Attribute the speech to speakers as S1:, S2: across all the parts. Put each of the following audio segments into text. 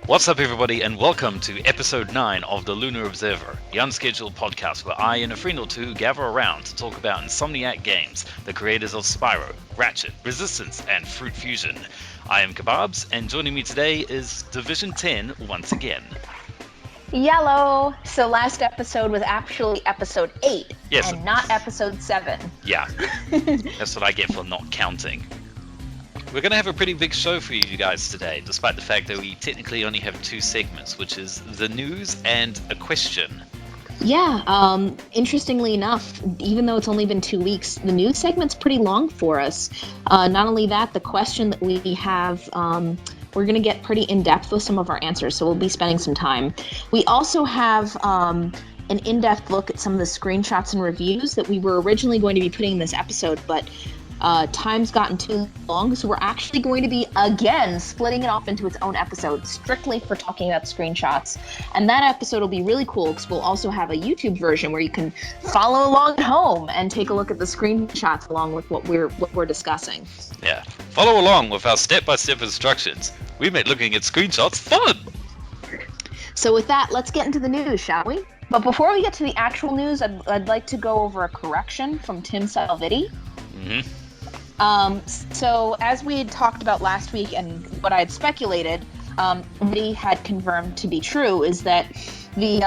S1: What's up, everybody, and welcome to episode 9 of the Lunar Observer, the unscheduled podcast where I and a friend or two gather around to talk about Insomniac Games, the creators of Spyro, Ratchet, Resistance, and Fruit Fusion. I am Kebabs, and joining me today is Division 10 once again.
S2: Yellow. So last episode was actually episode 8,
S1: Yes.
S2: and not episode 7.
S1: Yeah, that's what I get for not counting. We're going to have a pretty big show for you guys today, despite the fact that we technically only have 2 segments, which is the news and a question.
S3: Yeah, interestingly enough, even though it's only been 2 weeks, the news segment's pretty long for us. Not only that, the question that we have, we're going to get pretty in-depth with some of our answers, so we'll be spending some time. We also have an in-depth look at some of the screenshots and reviews that we were originally going to be putting in this episode, but time's gotten too long, so we're actually going to be, again, splitting it off into its own episode, strictly for talking about screenshots. And that episode will be really cool, because we'll also have a YouTube version where you can follow along at home and take a look at the screenshots along with what we're discussing.
S1: Yeah, follow along with our step-by-step instructions. We made looking at screenshots fun!
S3: So with that, let's get into the news, shall we?
S2: But before we get to the actual news, I'd like to go over a correction from Tim Salvitti.
S1: Mm-hmm.
S2: So as we had talked about last week, and what I had speculated, Vitty had confirmed to be true, is that the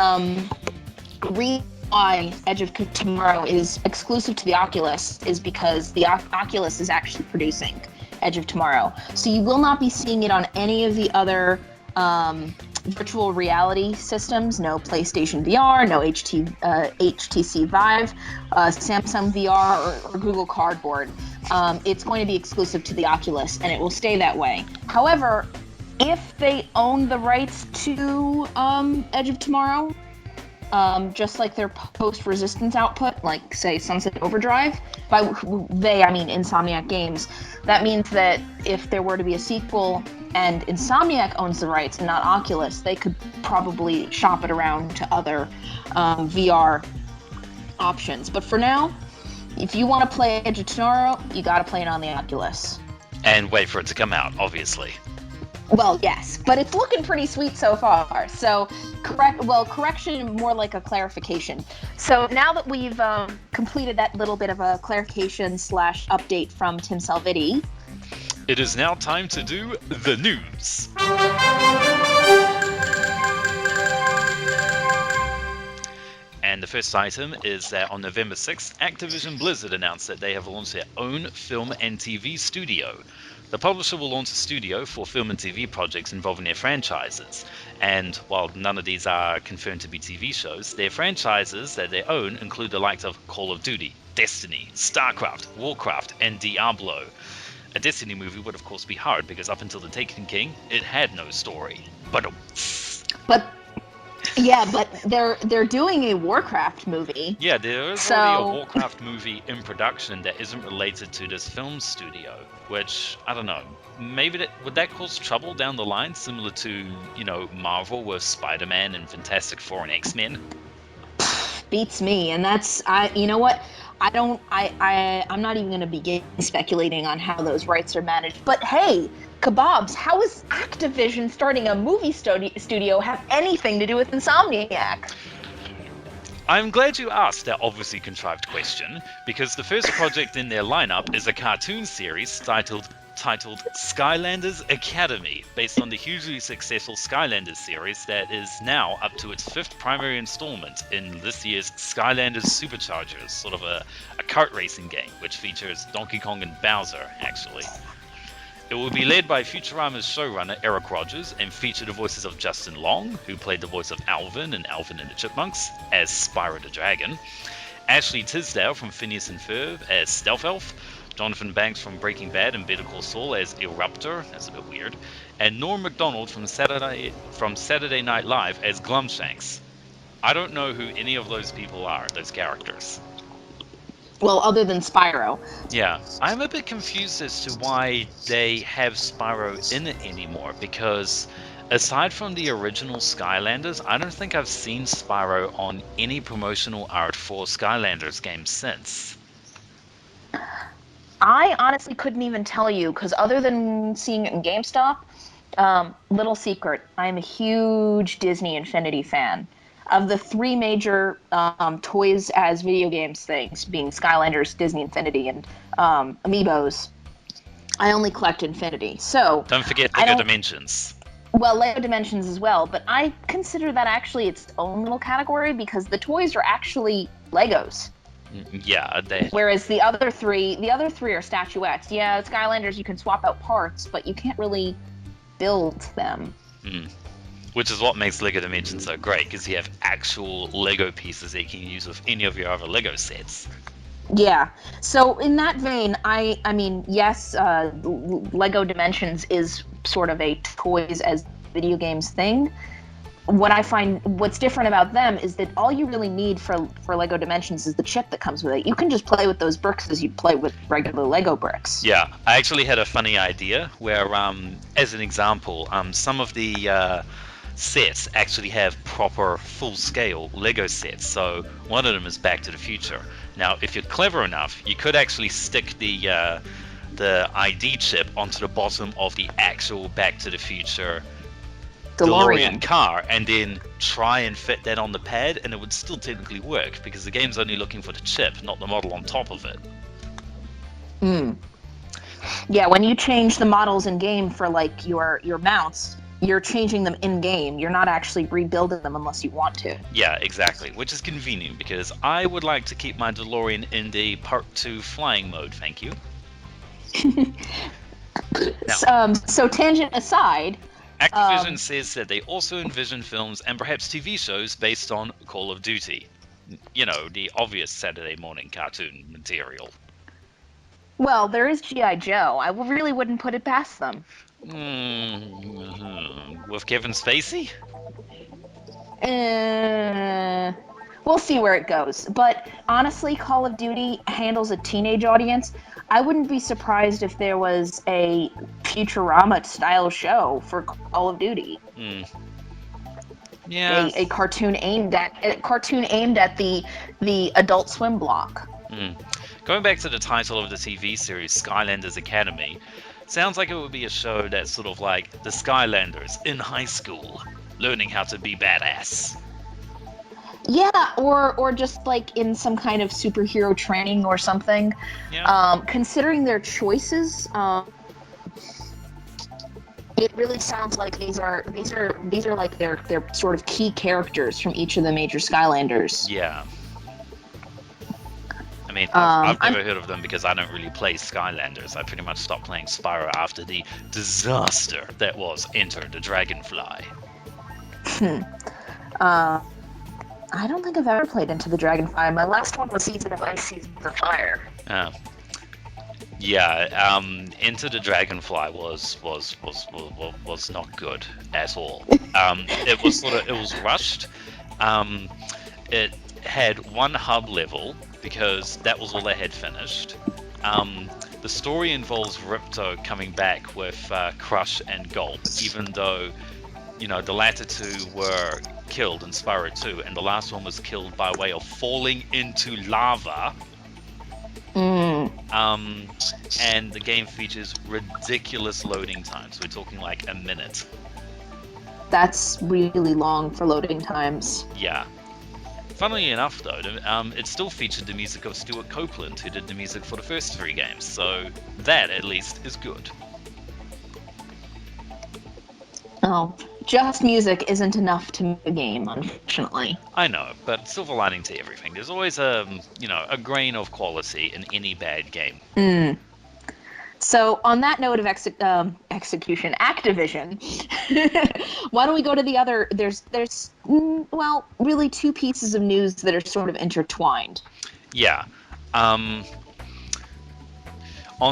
S2: reason why Edge of Tomorrow is exclusive to the Oculus is because the Oculus is actually producing Edge of Tomorrow. So you will not be seeing it on any of the other virtual reality systems. No PlayStation VR, no HTC Vive, Samsung VR, or Google Cardboard. It's going to be exclusive to the Oculus, and it will stay that way. However, if they own the rights to Edge of Tomorrow, just like their post-Resistance output, like, say, Sunset Overdrive, by they, I mean Insomniac Games, that means that if there were to be a sequel and Insomniac owns the rights and not Oculus, they could probably shop it around to other VR options. But for now, if you want to play Edge of Tomorrow, you got to play it on the Oculus.
S1: And wait for it to come out, obviously.
S2: Well, yes, but it's looking pretty sweet so far. So, correction, more like a clarification. So now that we've completed that little bit of a clarification / update from Tim Salvitti,
S1: It is now time to do the news. And the first item is that on November 6th, Activision Blizzard announced that they have launched their own film and TV studio. The publisher will launch a studio for film and TV projects involving their franchises. And while none of these are confirmed to be TV shows, their franchises that they own include the likes of Call of Duty, Destiny, StarCraft, Warcraft, and Diablo. A Destiny movie would of course be hard because up until The Taken King, it had no story. But
S3: they're doing a Warcraft movie.
S1: yeah, there is already a Warcraft movie in production that isn't related to this film studio, which, I don't know, maybe would that cause trouble down the line, similar to, Marvel with Spider-Man and Fantastic Four and X-Men?
S3: Beats me, and that's, you know what? I'm not even going to begin speculating on how those rights are managed.
S2: but hey, Kebabs, how is Activision starting a movie studio have anything to do with Insomniac?
S1: I'm glad you asked that obviously contrived question, because the first project in their lineup is a cartoon series titled Skylanders Academy, based on the hugely successful Skylanders series that is now up to its 5th primary installment in this year's Skylanders Superchargers, sort of a kart racing game, which features Donkey Kong and Bowser, actually. It will be led by Futurama's showrunner Eric Rogers and feature the voices of Justin Long, who played the voice of Alvin in Alvin and the Chipmunks as Spyro the Dragon, Ashley Tisdale from Phineas and Ferb as Stealth Elf, Jonathan Banks from Breaking Bad and Better Call Saul as Eruptor, that's a bit weird, and Norm Macdonald from Saturday Night Live as Glumshanks. I don't know who any of those people are, those characters.
S3: Well, other than Spyro.
S1: Yeah, I'm a bit confused as to why they have Spyro in it anymore, because aside from the original Skylanders, I don't think I've seen Spyro on any promotional art for Skylanders games since.
S2: I honestly couldn't even tell you, because other than seeing it in GameStop, Little secret, I'm a huge Disney Infinity fan. Of the three major toys as video games things, being Skylanders, Disney Infinity, and Amiibos, I only collect Infinity. So
S1: Don't forget
S2: I
S1: Lego
S2: don't.
S1: Dimensions.
S2: Well, Lego Dimensions as well, but I consider that actually its own little category because the toys are actually Legos.
S1: Yeah, they.
S2: Whereas the other three are statuettes. Yeah, Skylanders you can swap out parts, but you can't really build them.
S1: Mm. Which is what makes Lego Dimensions so great, because you have actual Lego pieces that you can use with any of your other Lego sets.
S2: Yeah. So in that vein, I mean, yes, Lego Dimensions is sort of a toys as video games thing. What I find what's different about them is that all you really need for Lego Dimensions is the chip that comes with it. You can just play with those bricks as you play with regular Lego bricks.
S1: Yeah, I actually had a funny idea where, as an example, some of the sets actually have proper full-scale Lego sets. So one of them is Back to the Future. Now, if you're clever enough, you could actually stick the ID chip onto the bottom of the actual Back to the Future DeLorean car, and then try and fit that on the pad, and it would still technically work because the game's only looking for the chip, not the model on top of it.
S2: Yeah, when you change the models in game for like your mounts, you're changing them in game. You're not actually rebuilding them unless you want to.
S1: Yeah, exactly, which is convenient because I would like to keep my DeLorean in the Part 2 flying mode, thank you.
S2: So tangent aside,
S1: Activision says that they also envision films and perhaps TV shows based on Call of Duty. You know, the obvious Saturday morning cartoon material.
S2: well, there is G.I. Joe. I really wouldn't put it past them.
S1: With Kevin Spacey?
S2: We'll see where it goes. But honestly, Call of Duty handles a teenage audience. I wouldn't be surprised if there was a Futurama-style show for Call of Duty.
S1: Yeah.
S2: A cartoon aimed at the Adult Swim block.
S1: Going back to the title of the TV series, Skylanders Academy, sounds like it would be a show that's sort of like the Skylanders in high school, learning how to be badass.
S2: Yeah, or just like in some kind of superhero training or something.
S1: Yeah.
S2: Considering their choices, it really sounds like these are like their sort of key characters from each of the major Skylanders.
S1: Yeah. I mean, I've never heard of them because I don't really play Skylanders. I pretty much stopped playing Spyro after the disaster that was Enter the Dragonfly.
S2: I don't think I've ever played Into the Dragonfly. My last one was Season of Ice, Season of Fire.
S1: Yeah, Into the Dragonfly was not good at all. It was rushed. It had one hub level because that was all they had finished. The story involves Ripto coming back with Crush and Gulp, even though, you know, the latter two were killed in Spyro 2, and the last one was killed by way of falling into lava. And the game features ridiculous loading times. We're talking like a minute.
S2: That's really long for loading times.
S1: Yeah. Funnily enough, though, it still featured the music of Stuart Copeland, who did the music for the first three games, so that, at least, is good.
S2: Oh, just music isn't enough to make a game, unfortunately.
S1: I know, but silver lining to everything. There's always a grain of quality in any bad game.
S2: So, on that note of execution, Activision, why don't we go to the other? There's really two pieces of news that are sort of intertwined.
S1: Yeah. On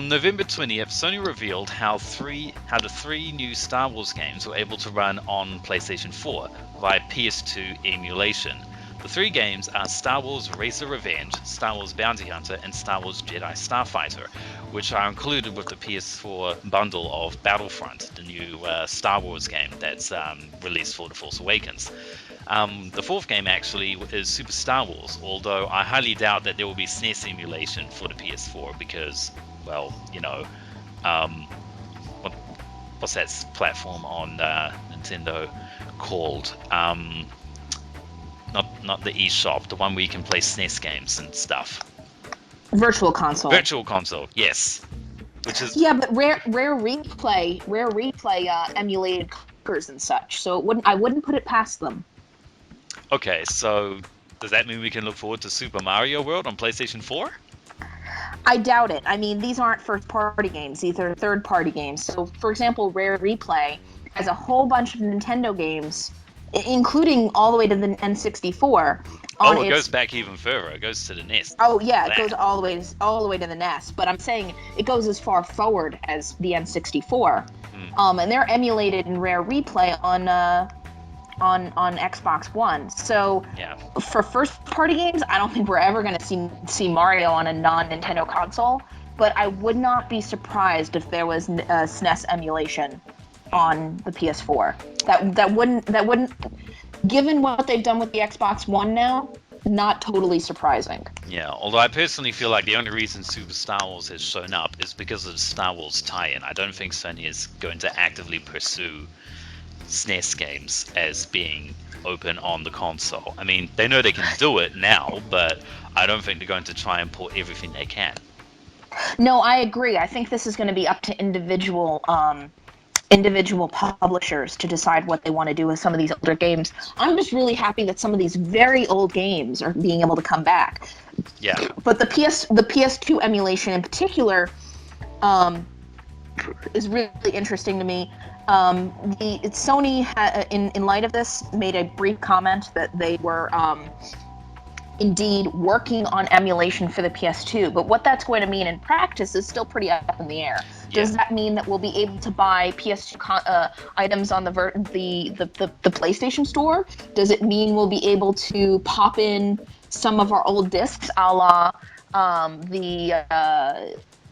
S1: November 20th, Sony revealed how the three new Star Wars games were able to run on PlayStation 4 via PS2 emulation. The three games are Star Wars Racer Revenge, Star Wars Bounty Hunter, and Star Wars Jedi Starfighter, which are included with the PS4 bundle of Battlefront, the new Star Wars game that's released for The Force Awakens. The fourth game actually is Super Star Wars, although I highly doubt that there will be SNES emulation for the PS4 because, well, what's that platform on Nintendo called? Not the eShop, the one where you can play SNES games and stuff.
S2: Virtual console.
S1: Virtual console, yes. Which is
S2: Yeah, but Rare Replay emulated Conkers and such, so I wouldn't put it past them.
S1: okay. So does that mean we can look forward to Super Mario World on PlayStation 4?
S2: I doubt it. I mean, these aren't first-party games; these are third-party games. So, for example, Rare Replay has a whole bunch of Nintendo games, including all the way to the N64.
S1: It goes back even further. It goes to the NES.
S2: Oh yeah, it goes all the way to the NES. But I'm saying it goes as far forward as the N64. And they're emulated in Rare Replay on Xbox One. So for first-party games, I don't think we're ever going to see Mario on a non-Nintendo console. But I would not be surprised if there was SNES emulation on the PS4. That wouldn't. Given what they've done with the Xbox One now, not totally surprising.
S1: Yeah, although I personally feel like the only reason Super Star Wars has shown up is because of the Star Wars tie-in. I don't think Sony is going to actively pursue SNES games as being open on the console. I mean, they know they can do it now, but I don't think they're going to try and port everything they can.
S2: No, I agree. I think this is going to be up to individual publishers to decide what they want to do with some of these older games. I'm just really happy that some of these very old games are being able to come back.
S1: Yeah.
S2: But the PS2 emulation in particular is really interesting to me. Sony in light of this made a brief comment that they were indeed working on emulation for the PS2, but what that's going to mean in practice is still pretty up in the air. Does that mean that we'll be able to buy PS2 items on the PlayStation Store? Does it mean we'll be able to pop in some of our old discs, a la the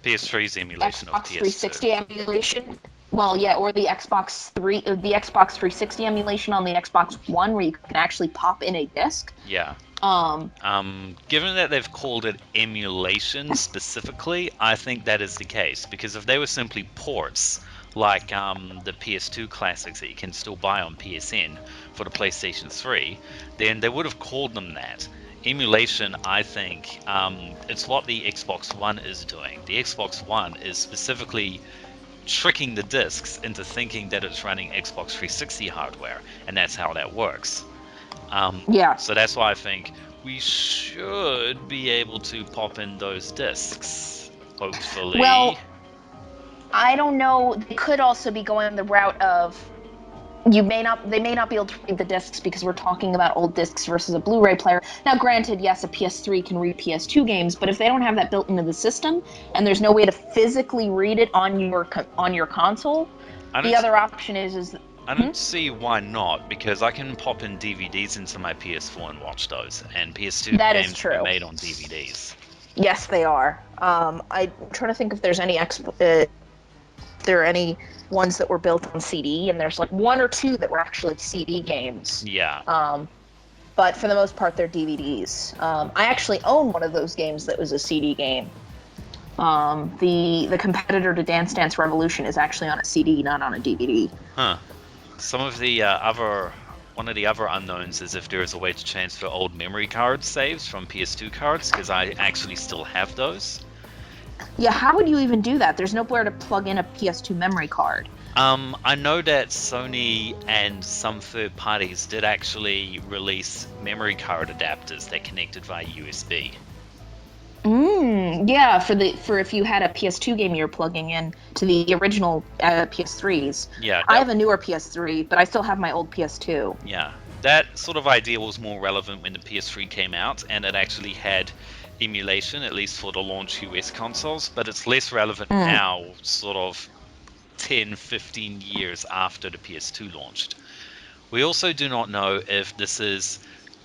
S1: PS3's emulation
S2: Xbox
S1: of PS2.
S2: 360 emulation? Well, yeah, or the Xbox 360 emulation on the Xbox One, where you can actually pop in a disc.
S1: Yeah. Given that they've called it emulation specifically, I think that is the case, because if they were simply ports, like the PS2 classics that you can still buy on PSN for the PlayStation 3, then they would have called them that. Emulation, I think, it's what the Xbox One is doing. The Xbox One is specifically tricking the discs into thinking that it's running Xbox 360 hardware, and that's how that works. So that's why I think we should be able to pop in those discs, hopefully.
S2: Well, I don't know. They could also be going the route of they may not be able to read the discs because we're talking about old discs versus a Blu-ray player. Now, granted, yes, a PS3 can read PS2 games, but if they don't have that built into the system and there's no way to physically read it on your console, the other option is
S1: I don't see why not, because I can pop in DVDs into my PS4 and watch those, and PS2 games are made on DVDs.
S2: Yes, they are. I'm trying to think if there's any there are any ones that were built on CD, and there's like one or two that were actually CD games.
S1: Yeah.
S2: But for the most part, they're DVDs. I actually own one of those games that was a CD game. The competitor to Dance Dance Revolution is actually on a CD, not on a DVD.
S1: Huh. Some of the one of the other unknowns is if there is a way to transfer old memory card saves from PS2 cards, because I actually still have those.
S2: Yeah, how would you even do that? There's nowhere to plug in a PS2 memory card.
S1: I know that Sony and some third parties did actually release memory card adapters that connected via USB.
S2: Yeah, for if you had a PS2 game you're plugging in to the original PS3s.
S1: Yeah.
S2: I have a newer PS3, but I still have my old PS2.
S1: Yeah. That sort of idea was more relevant when the PS3 came out, and it actually had emulation, at least for the launch US consoles, but it's less relevant now, sort of 10, 15 years after the PS2 launched. We also do not know if this is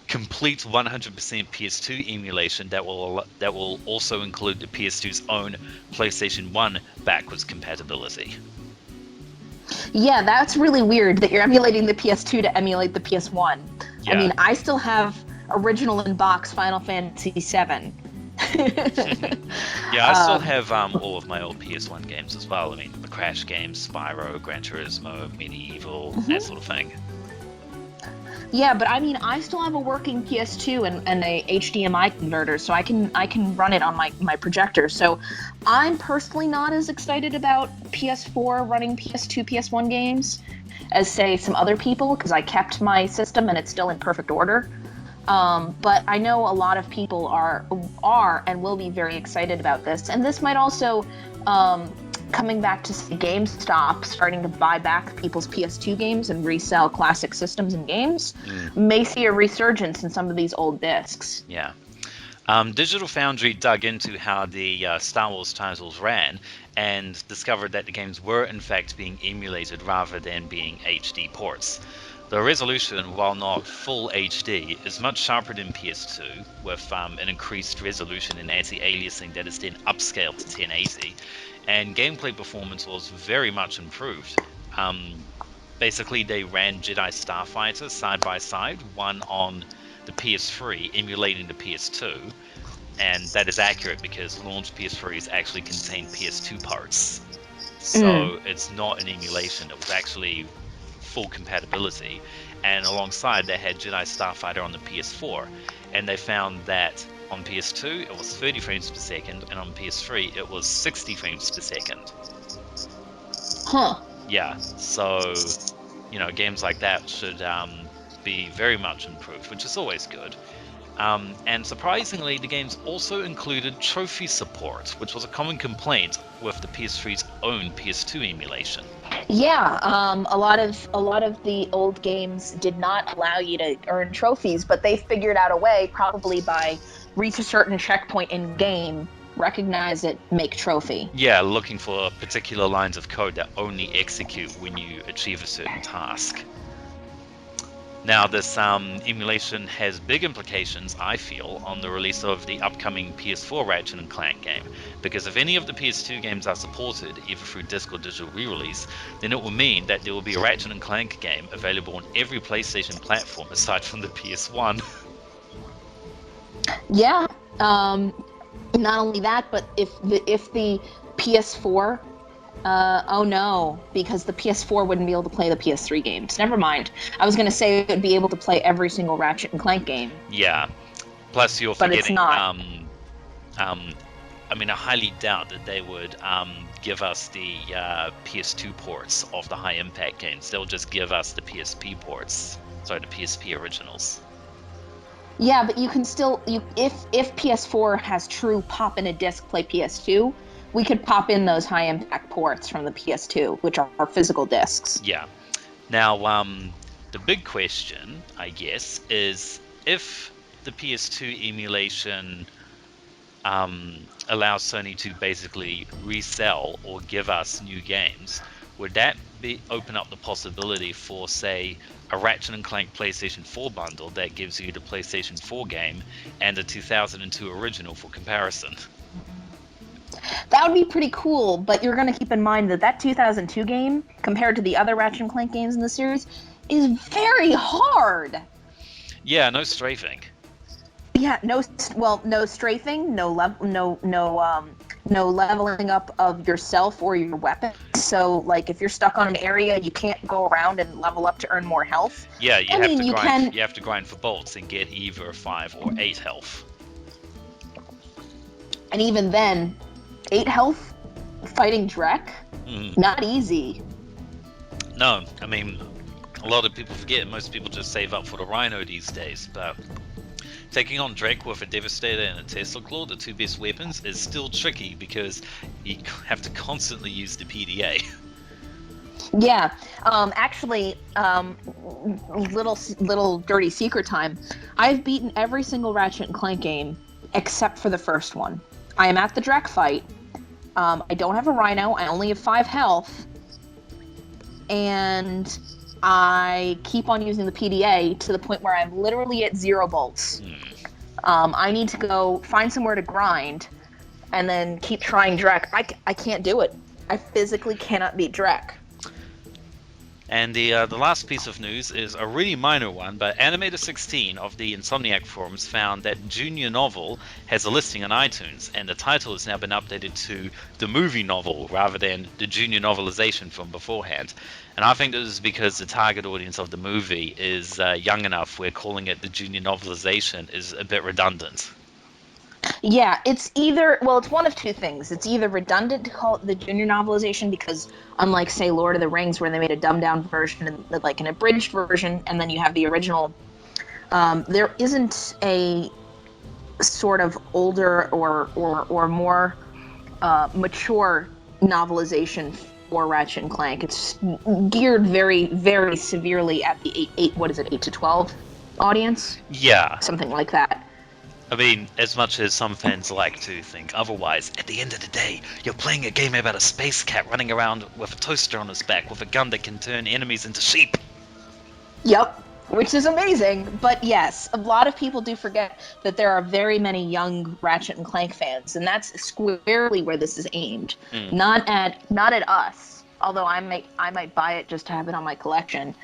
S1: complete 100% PS2 emulation that will also include the PS2's own PlayStation 1 backwards compatibility.
S2: Yeah, that's really weird that you're emulating the PS2 to emulate the PS1.
S1: Yeah.
S2: I mean, I still have original in box Final Fantasy VII.
S1: Yeah, I still have all of my old PS1 games as well. I mean, the Crash games, Spyro, Gran Turismo, Medieval, that sort of thing.
S3: Yeah, but I mean, I still have a working PS2 and a HDMI converter, so I can run it on my projector. So I'm personally not as excited about PS4 running PS2, PS1 games as, say, some other people, because I kept my system and it's still in perfect order. But I know a lot of people are and will be very excited about this. And this might also, coming back to GameStop, starting to buy back people's PS2 games and resell classic systems and games, may see a resurgence in some of these old discs.
S1: Yeah. Digital Foundry dug into how the Star Wars titles ran and discovered that the games were in fact being emulated rather than being HD ports. The resolution, while not full HD, is much sharper than PS2, with an increased resolution and anti-aliasing that is then upscaled to 1080, and gameplay performance was very much improved. Basically, they ran Jedi Starfighter side by side, one on the PS3 emulating the PS2, and that is accurate because launch PS3s actually contain PS2 parts. So it's not an emulation, it was actually full compatibility. And alongside, they had Jedi Starfighter on the PS4, and they found that on PS2 it was 30 frames per second, and on PS3 it was 60 frames per second.
S3: Huh.
S1: Yeah, so, games like that should be very much improved, which is always good. And surprisingly, the games also included trophy support, which was a common complaint with the PS3's own PS2 emulation.
S3: Yeah, a lot of the old games did not allow you to earn trophies, but they figured out a way, probably by reach a certain checkpoint in game, recognize it, make trophy.
S1: Yeah, looking for particular lines of code that only execute when you achieve a certain task. Now, this emulation has big implications, I feel, on the release of the upcoming PS4 Ratchet & Clank game, because if any of the PS2 games are supported, either through disc or digital re-release, then it will mean that there will be a Ratchet & Clank game available on every PlayStation platform aside from the PS1.
S3: Yeah, not only that, but if the PS4, oh no, because the PS4 wouldn't be able to play the PS3 games. Never mind. I was going to say it would be able to play every single Ratchet and Clank game.
S1: Yeah. Plus, you're
S3: But
S1: forgetting.
S3: it's not.
S1: I mean, I highly doubt that they would give us the PS2 ports of the high impact games. They'll just give us the PSP ports. Sorry, the PSP originals.
S3: Yeah, but you can still, if PS4 has true pop in a disc play PS2, we could pop in those high impact ports from the PS2, which are physical discs.
S1: Yeah. Now, the big question, I guess, is if the PS2 emulation allows Sony to basically resell or give us new games, would that open up the possibility for, say, a Ratchet & Clank PlayStation 4 bundle that gives you the PlayStation 4 game and a 2002 original for comparison?
S3: That would be pretty cool, but you're going to keep in mind that 2002 game, compared to the other Ratchet & Clank games in the series, is very hard.
S1: Yeah, no strafing.
S3: Yeah, no strafing, no leveling up of yourself or your weapon. So, like, if you're stuck on an area, you can't go around and level up to earn more health.
S1: Yeah, you have to grind for bolts and get either 5 or 8 health.
S3: And even then, 8 health fighting Drek? Not easy.
S1: No, I mean, a lot of people forget. Most people just save up for the Rhino these days, but taking on Drek with a Devastator and a Tesla Claw, the two best weapons, is still tricky because you have to constantly use the PDA.
S3: Yeah, actually, little dirty secret time. I've beaten every single Ratchet & Clank game except for the first one. I am at the Drek fight. I don't have a Rhino. I only have 5 health. And I keep on using the PDA to the point where I'm literally at 0 bolts. I need to go find somewhere to grind and then keep trying Drek. I can't do it. I physically cannot beat Drek.
S1: And the last piece of news is a really minor one, but Animator16 of the Insomniac forums found that Junior Novel has a listing on iTunes, and the title has now been updated to the movie novel rather than the junior novelization from beforehand. And I think this is because the target audience of the movie is young enough where calling it the junior novelization is a bit redundant.
S2: Yeah, it's either, well, it's one of two things. It's either redundant to call it the junior novelization because, unlike, say, Lord of the Rings, where they made a dumbed down version and like an abridged version, and then you have the original, there isn't a sort of older or more mature novelization for Ratchet and Clank. It's geared very, very severely at the 8 to 12 audience?
S1: Yeah.
S2: Something like that.
S1: I mean, as much as some fans like to think otherwise, at the end of the day, you're playing a game about a space cat running around with a toaster on his back with a gun that can turn enemies into sheep.
S2: Yep, which is amazing. But yes, a lot of people do forget that there are very many young Ratchet and Clank fans, and that's squarely where this is aimed. Not at us, although I might buy it just to have it on my collection.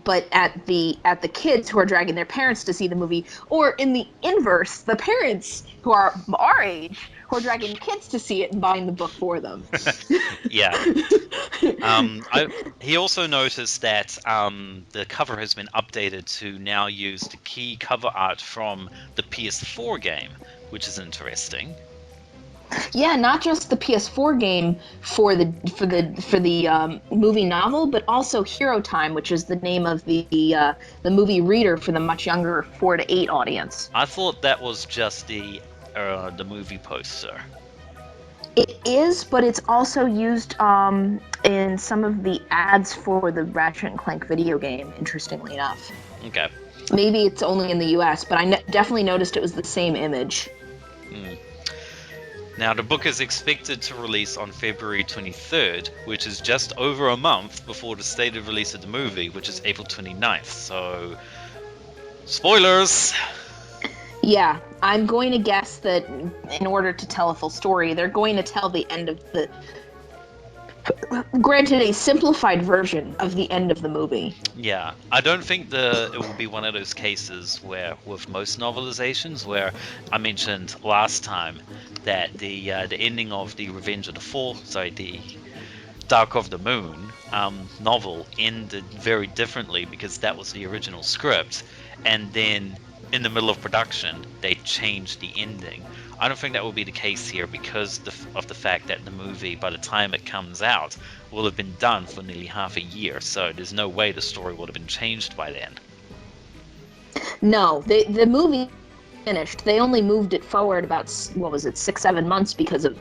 S2: But at the kids who are dragging their parents to see the movie, or in the inverse, the parents who are our age who are dragging kids to see it and buying the book for them.
S1: Yeah. He also noticed that the cover has been updated to now use the key cover art from the PS4 game, which is interesting.
S2: Yeah, not just the PS4 game for the movie novel, but also Hero Time, which is the name of the movie reader for the much younger 4 to 8 audience.
S1: I thought that was just the movie poster.
S2: It is, but it's also used in some of the ads for the Ratchet and Clank video game. Interestingly enough.
S1: Okay.
S2: Maybe it's only in the U.S., but I definitely noticed it was the same image.
S1: Now, the book is expected to release on February 23rd, which is just over a month before the stated release of the movie, which is April 29th. So, spoilers!
S2: Yeah, I'm going to guess that in order to tell a full story, they're going to tell the end of the... Granted, a simplified version of the end of the movie.
S1: Yeah, I don't think it will be one of those cases where, with most novelizations, where I mentioned last time that the ending of the the Dark of the Moon novel ended very differently because that was the original script, and then in the middle of production they changed the ending. I don't think that will be the case here because of the fact that the movie, by the time it comes out, will have been done for nearly half a year, so there's no way the story would have been changed by then.
S2: No, the movie finished. They only moved it forward about 6-7 months because of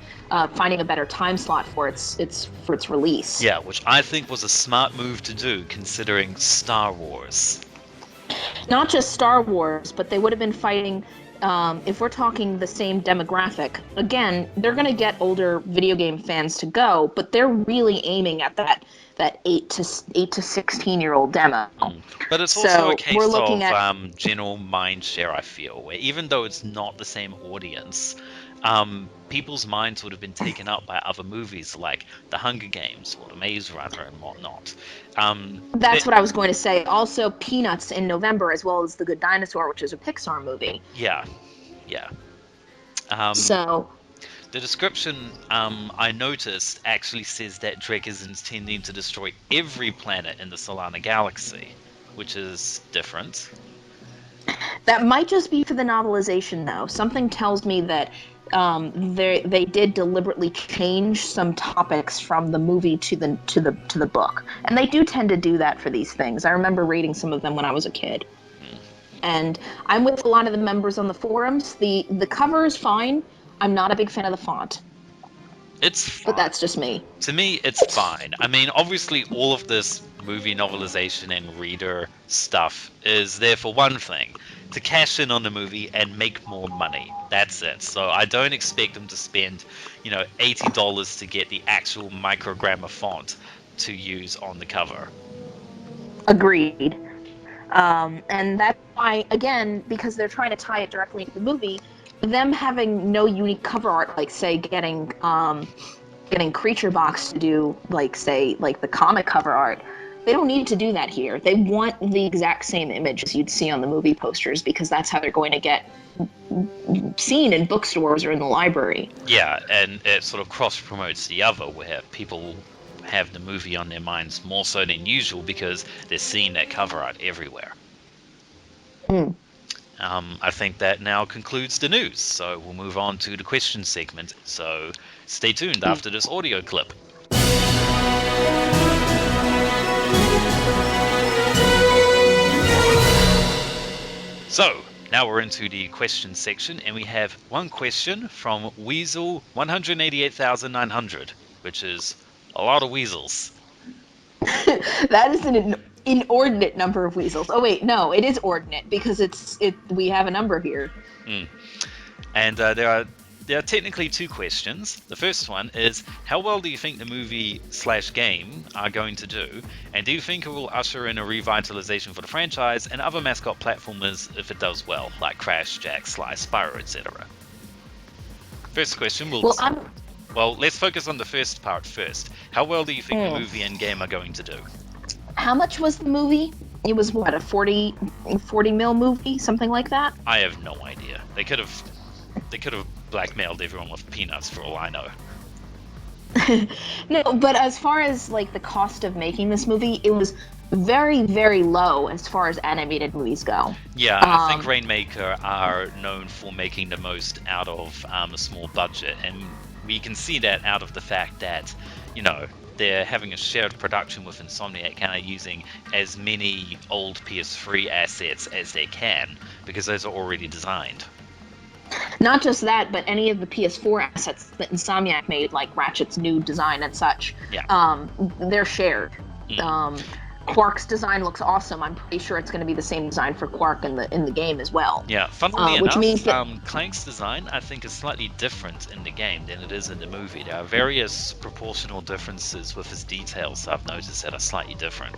S2: finding a better time slot for its release.
S1: Yeah, which I think was a smart move to do considering Star Wars.
S2: Not just Star Wars, but they would have been fighting. If we're talking the same demographic, again, they're going to get older video game fans to go, but they're really aiming at that 8 to 16-year-old demo.
S1: But it's also a case of general mindshare, I feel, where even though it's not the same audience, people's minds would have been taken up by other movies like The Hunger Games or The Maze Runner and whatnot.
S2: That's what I was going to say. Also, Peanuts in November, as well as The Good Dinosaur, which is a Pixar movie.
S1: Yeah.
S2: So
S1: the description I noticed actually says that Drake is intending to destroy every planet in the Solana galaxy, which is different.
S2: That might just be for the novelization, though. Something tells me that they did deliberately change some topics from the movie to the book, and they do tend to do that for these things. I remember reading some of them when I was a kid, and I'm with a lot of the members on the forums. The cover is fine. I'm not a big fan of the font.
S1: It's fine.
S2: But that's just me.
S1: To me, it's fine. I mean, obviously, all of this movie novelization and reader stuff is there for one thing, to cash in on the movie and make more money. That's it. So I don't expect them to spend, $80 to get the actual microgramma font to use on the cover.
S2: Agreed. And that's why, again, because they're trying to tie it directly into the movie, them having no unique cover art, like, say, getting
S3: getting Creature Box to do, like, say, like the comic cover art. They don't need to do that here. They want the exact same image as you'd see on the movie posters, because that's how they're going to get seen in bookstores or in the library.
S1: Yeah, and it sort of cross promotes the other, where people have the movie on their minds more so than usual because they're seeing that cover art everywhere.
S3: Mm.
S1: I think that now concludes the news, so we'll move on to the question segment. So stay tuned after this audio clip. So now we're into the question section, and we have one question from Weasel 188,900, which is a lot of weasels.
S3: That is an inordinate number of weasels. Oh wait, no, it is ordinate because we have a number here.
S1: And there are technically two questions. The first one is, how well do you think the movie/game are going to do? And do you think it will usher in a revitalization for the franchise and other mascot platformers if it does well, like Crash, Jack, Sly, Spyro, etc.? First question, well, let's focus on the first part first. How well do you think the movie and game are going to do?
S3: How much was the movie? It was what, a 40 mil movie, something like that?
S1: I have no idea. They could have blackmailed everyone with peanuts for all I know.
S3: No, but as far as like the cost of making this movie, it was very, very low as far as animated movies go.
S1: Yeah, I think Rainmaker are known for making the most out of a small budget, and we can see that out of the fact that, they're having a shared production with Insomniac and are using as many old PS3 assets as they can, because those are already designed.
S3: Not just that, but any of the PS4 assets that Insomniac made, like Ratchet's new design and such, they're shared. Quark's design looks awesome. I'm pretty sure it's going to be the same design for Quark in the game as well.
S1: Yeah, funnily
S3: which
S1: enough,
S3: means that
S1: Clank's design, I think, is slightly different in the game than it is in the movie. There are various proportional differences with his details I've noticed that are slightly different.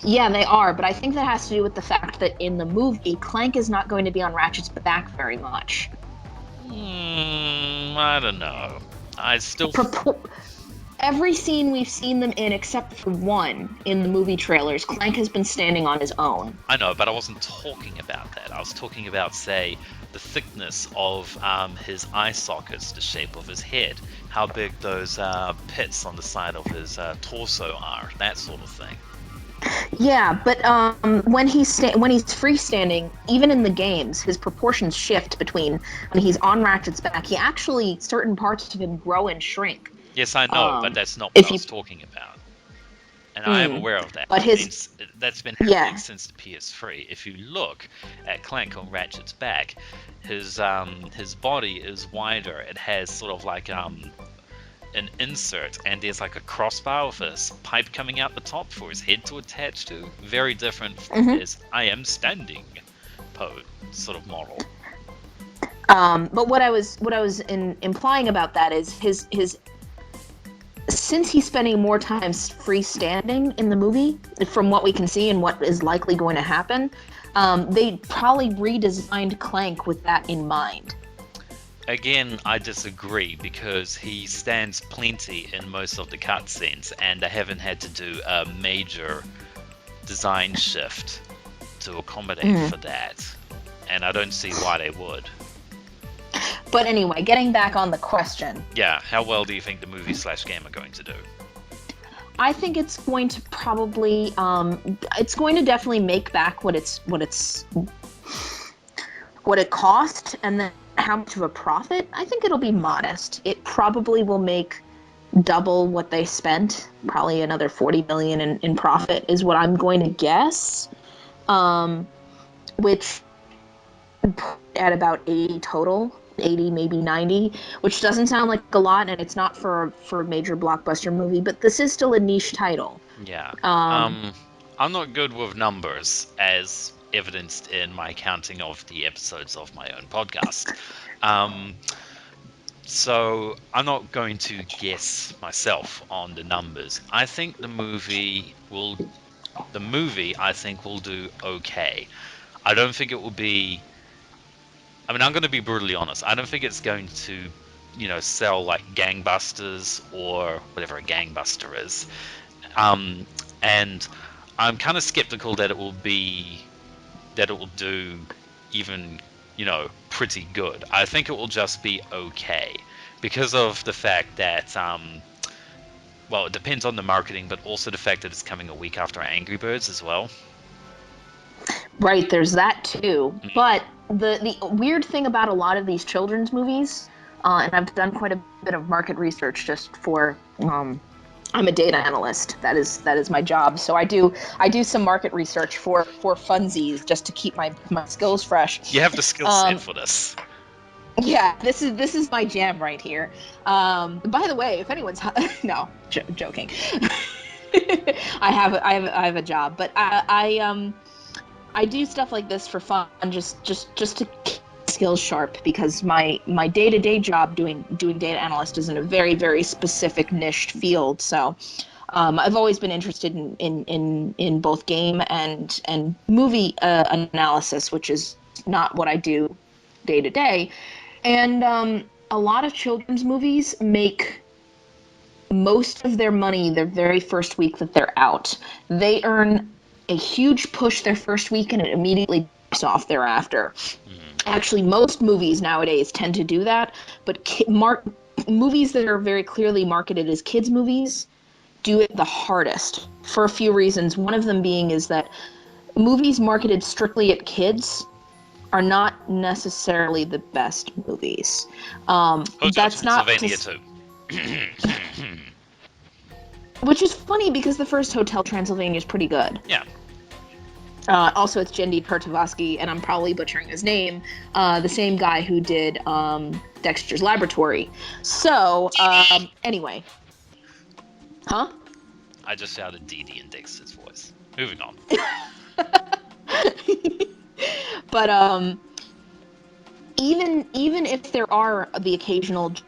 S3: Yeah, they are, but I think that has to do with the fact that in the movie, Clank is not going to be on Ratchet's back very much.
S1: I don't know. I still...
S3: Every scene we've seen them in, except for one in the movie trailers, Clank has been standing on his own.
S1: I know, but I wasn't talking about that. I was talking about, say, the thickness of his eye sockets, the shape of his head, how big those pits on the side of his torso are, that sort of thing.
S3: Yeah, but when he's freestanding, even in the games, his proportions shift between when he's on Ratchet's back. Certain parts of him grow and shrink.
S1: Yes, I know, but that's not what I was talking about. And I am aware of that.
S3: But
S1: that's been happening since the PS3. If you look at Clank on Ratchet's back, his body is wider. It has sort of like an insert, and there's like a crossbar with a pipe coming out the top for his head to attach to. Very different from his I am standing pose sort of model.
S3: But what I was implying about that is his since he's spending more time freestanding in the movie, from what we can see and what is likely going to happen, they probably redesigned Clank with that in mind.
S1: Again, I disagree, because he stands plenty in most of the cutscenes, and they haven't had to do a major design shift to accommodate for that. And I don't see why they would.
S3: But anyway, getting back on the question.
S1: Yeah, how well do you think the movie/game are going to do?
S3: I think it's going to probably, it's going to definitely make back what it cost, and then how much of a profit. I think it'll be modest. It probably will make double what they spent, probably another $40 million in profit is what I'm going to guess, which at about 80 total. 80, maybe 90, which doesn't sound like a lot, and it's not for a major blockbuster movie, but this is still a niche title.
S1: Yeah. I'm not good with numbers, as evidenced in my counting of the episodes of my own podcast. So I'm not going to guess myself on the numbers. I think the movie will do okay. I don't think it will be... I'm going to be brutally honest. I don't think it's going to sell like gangbusters or whatever a gangbuster is. And I'm kind of skeptical that it will do even, pretty good. I think it will just be okay because of the fact that, well, it depends on the marketing, but also the fact that it's coming a week after Angry Birds as well.
S3: Right, there's that too. But the weird thing about a lot of these children's movies, and I've done quite a bit of market research just for I'm a data analyst. That is my job. So I do some market research for funsies just to keep my skills fresh.
S1: You have the skill set for this.
S3: Yeah, this is my jam right here. By the way, if anyone's no, joking. I have a job, but I do stuff like this for fun, just to keep skills sharp, because my day-to-day job doing data analyst is in a very, very specific niched field. So I've always been interested in both game and movie analysis, which is not what I do day to day. And a lot of children's movies make most of their money their very first week that they're out. They earn a huge push their first week and it immediately drops off thereafter. Actually, most movies nowadays tend to do that, but movies that are very clearly marketed as kids movies do it the hardest for a few reasons. One of them being is that movies marketed strictly at kids are not necessarily the best movies. That's not
S1: Transylvania too.
S3: Which is funny because the first Hotel Transylvania is pretty good.
S1: Yeah.
S3: Also, it's Jendy Pertavasky, and I'm probably butchering his name, the same guy who did Dexter's Laboratory. So, anyway. Huh?
S1: I just shouted Dee Dee in Dexter's voice. Moving on.
S3: But even if there are the occasional gem,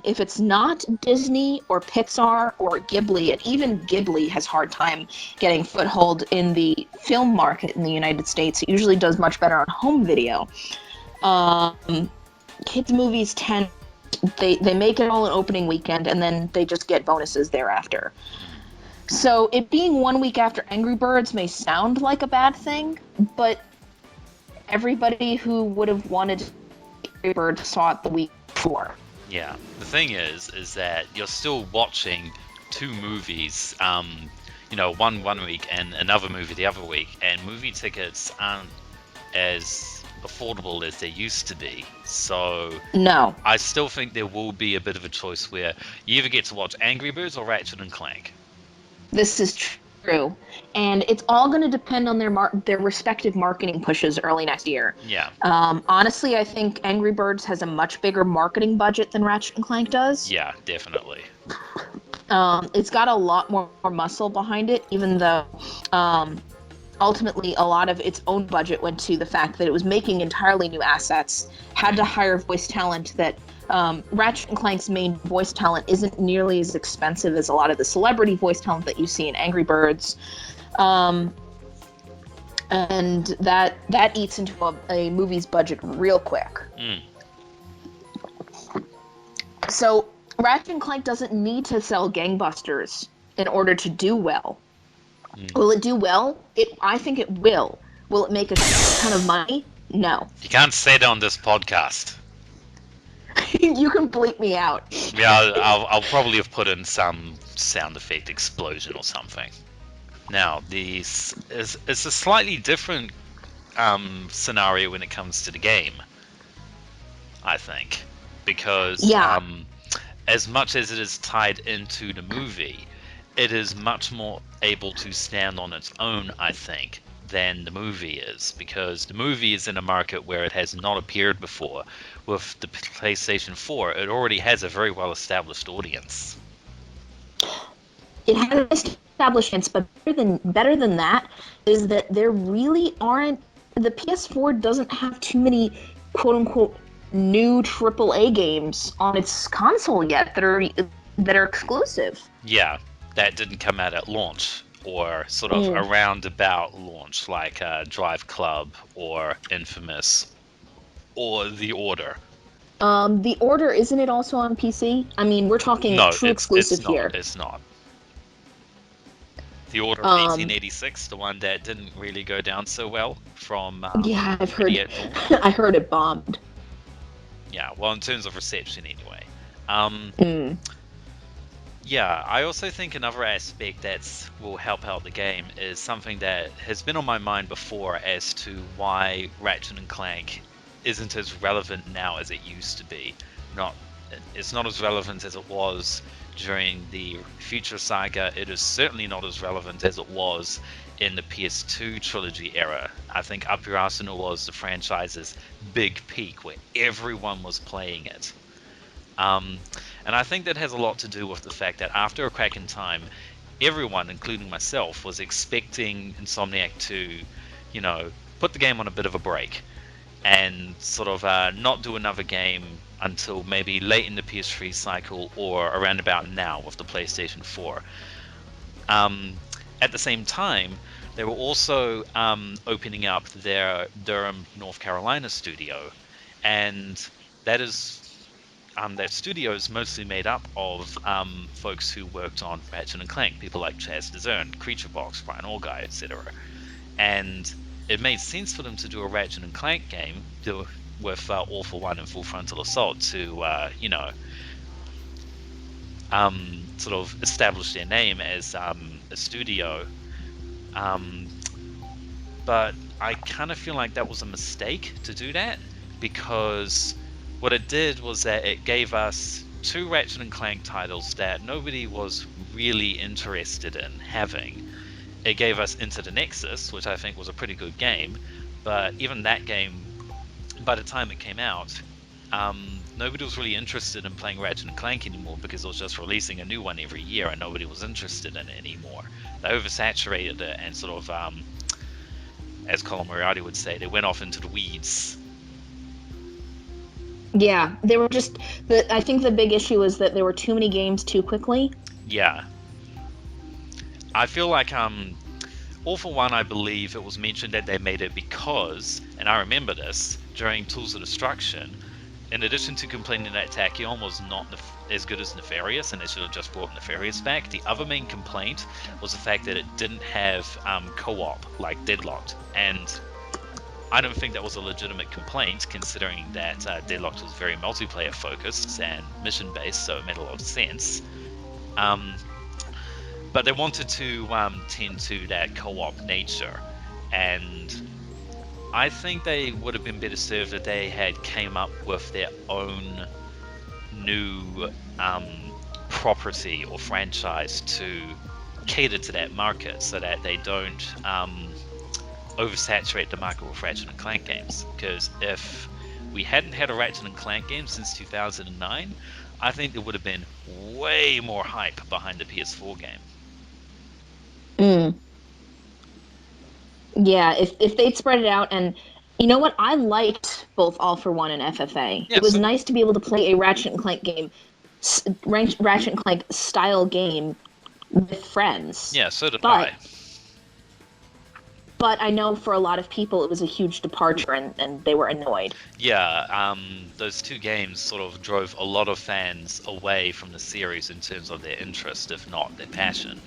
S3: if it's not Disney or Pixar or Ghibli, and even Ghibli has hard time getting foothold in the film market in the United States, it usually does much better on home video. Kids movies they make it all in opening weekend, and then they just get bonuses thereafter. So it being 1 week after Angry Birds may sound like a bad thing, but everybody who would have wanted Angry Birds saw it the week before.
S1: Yeah, the thing is that you're still watching two movies, one week and another movie the other week, and movie tickets aren't as affordable as they used to be. So
S3: no,
S1: I still think there will be a bit of a choice where you either get to watch Angry Birds or Ratchet and Clank.
S3: This is true, and it's all going to depend on their respective marketing pushes early next year.
S1: Yeah.
S3: Honestly, I think Angry Birds has a much bigger marketing budget than Ratchet and Clank does.
S1: Yeah, definitely.
S3: It's got a lot more muscle behind it, even though ultimately a lot of its own budget went to the fact that it was making entirely new assets, had to hire voice talent that Ratchet and Clank's main voice talent isn't nearly as expensive as a lot of the celebrity voice talent that you see in Angry Birds. And that eats into a movie's budget real quick. So Ratchet and Clank doesn't need to sell gangbusters in order to do well. Will it do well? I think it will. Will it make a ton of money? No.
S1: You can't say that on this podcast.
S3: You can bleep me out.
S1: Yeah, I'll probably have put in some sound effect explosion or something. Now, it's a slightly different scenario when it comes to the game, I think. Because as much as it is tied into the movie, it is much more able to stand on its own, I think, than the movie is, because the movie is in a market where it has not appeared before. With the PlayStation 4, it already has a very well-established audience.
S3: It has an established audience, but better than that is that there really aren't. The PS4 doesn't have too many quote-unquote new AAA games on its console yet that are exclusive.
S1: Yeah, that didn't come out at launch, or sort of around about launch, like Drive Club or Infamous or The Order.
S3: The Order, isn't it also on PC? I mean, we're talking
S1: No,
S3: true exclusive here.
S1: It's not. The Order of
S3: Um,
S1: 1886, the one that didn't really go down so well from
S3: yeah, I've heard.
S1: Idiot Dawn.
S3: I heard it bombed.
S1: Yeah, well, in terms of reception anyway. Um,
S3: Mm.
S1: Yeah, I also think another aspect that will help out the game is something that has been on my mind before as to why Ratchet and Clank isn't as relevant now as it used to be. Not, it's not as relevant as it was during the Future Saga. It is certainly not as relevant as it was in the PS2 trilogy era. I think Up Your Arsenal was the franchise's big peak where everyone was playing it. And I think that has a lot to do with the fact that after A Crack in Time, everyone, including myself, was expecting Insomniac to, put the game on a bit of a break and sort of not do another game until maybe late in the PS3 cycle or around about now with the PlayStation 4. At the same time, they were also opening up their Durham, North Carolina studio, and that is that studio is mostly made up of folks who worked on Ratchet and Clank, people like Chaz DeZern, Creature Box, Brian Allguy, etc. And it made sense for them to do a Ratchet and Clank game with All for One and Full Frontal Assault to, sort of establish their name as a studio. But I kind of feel like that was a mistake to do that, because what it did was that it gave us two Ratchet and Clank titles that nobody was really interested in having. It gave us Into the Nexus, which I think was a pretty good game, but even that game, by the time it came out, nobody was really interested in playing Ratchet and Clank anymore because it was just releasing a new one every year and nobody was interested in it anymore. They oversaturated it and sort of, as Colin Moriarty would say, they went off into the weeds.
S3: Yeah, they were just. I think the big issue is that there were too many games too quickly.
S1: Yeah. I feel like All for One, I believe it was mentioned that they made it because, and I remember this, during Tools of Destruction, in addition to complaining that Tachyon was not as good as Nefarious, and they should have just brought Nefarious back, the other main complaint was the fact that it didn't have co-op, like Deadlocked. And I don't think that was a legitimate complaint, considering that Deadlocked was very multiplayer focused and mission based, so it made a lot of sense. But they wanted to tend to that co-op nature, and I think they would have been better served if they had came up with their own new property or franchise to cater to that market, so that they don't oversaturate the market with Ratchet and Clank games. Because if we hadn't had a Ratchet and Clank game since 2009, I think there would have been way more hype behind the PS4 game.
S3: Yeah, if they'd spread it out, and you know what, I liked both All for One and FFA.
S1: Yeah,
S3: it was
S1: so
S3: nice to be able to play a Ratchet and Clank game, Ratchet and Clank style game with friends.
S1: Yeah, so did
S3: but,
S1: I.
S3: But I know for a lot of people it was a huge departure, and they were annoyed.
S1: Yeah, those two games sort of drove a lot of fans away from the series in terms of their interest, if not their passion.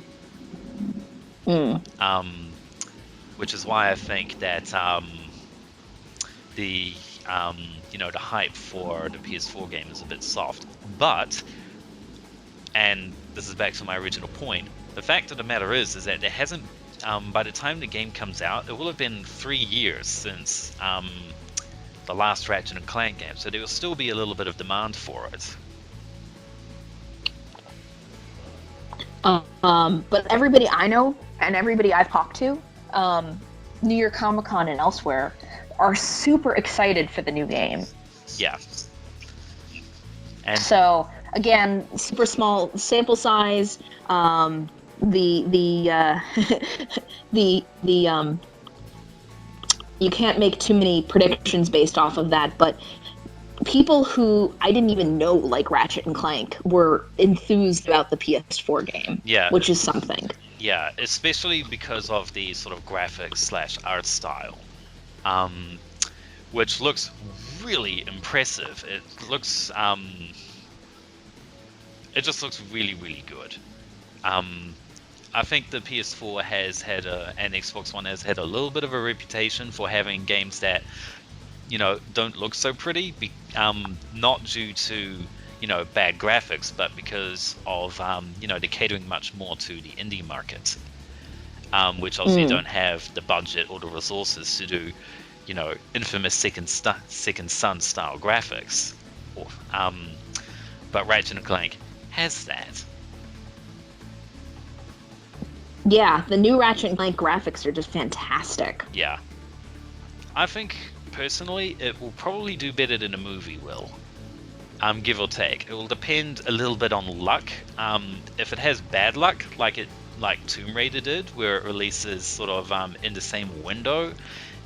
S1: Which is why I think that the hype for the PS4 game is a bit soft. But, and this is back to my original point, the fact of the matter is that there hasn't, by the time the game comes out, it will have been 3 years since the last Ratchet and Clank game, so there will still be a little bit of demand for it.
S3: But everybody I know and everybody I've talked to, New York Comic Con and elsewhere, are super excited for the new game.
S1: Yeah. And
S3: so again, super small sample size. You can't make too many predictions based off of that, but people who I didn't even know like Ratchet and Clank were enthused about the PS4 game.
S1: Yeah.
S3: Which is something.
S1: Yeah, especially because of the sort of graphics / art style, which looks really impressive. It just looks really, really good. I think the PS4 has had and Xbox One has had a little bit of a reputation for having games that, don't look so pretty, not due to, bad graphics, but because of, they're catering much more to the indie market, which obviously don't have the budget or the resources to do, infamous Second Son style graphics. But Ratchet and Clank has that.
S3: Yeah, the new Ratchet and Clank graphics are just fantastic.
S1: Yeah. I think, personally, it will probably do better than a movie will. Give or take. It will depend a little bit on luck. If it has bad luck, like Tomb Raider did, where it releases sort of in the same window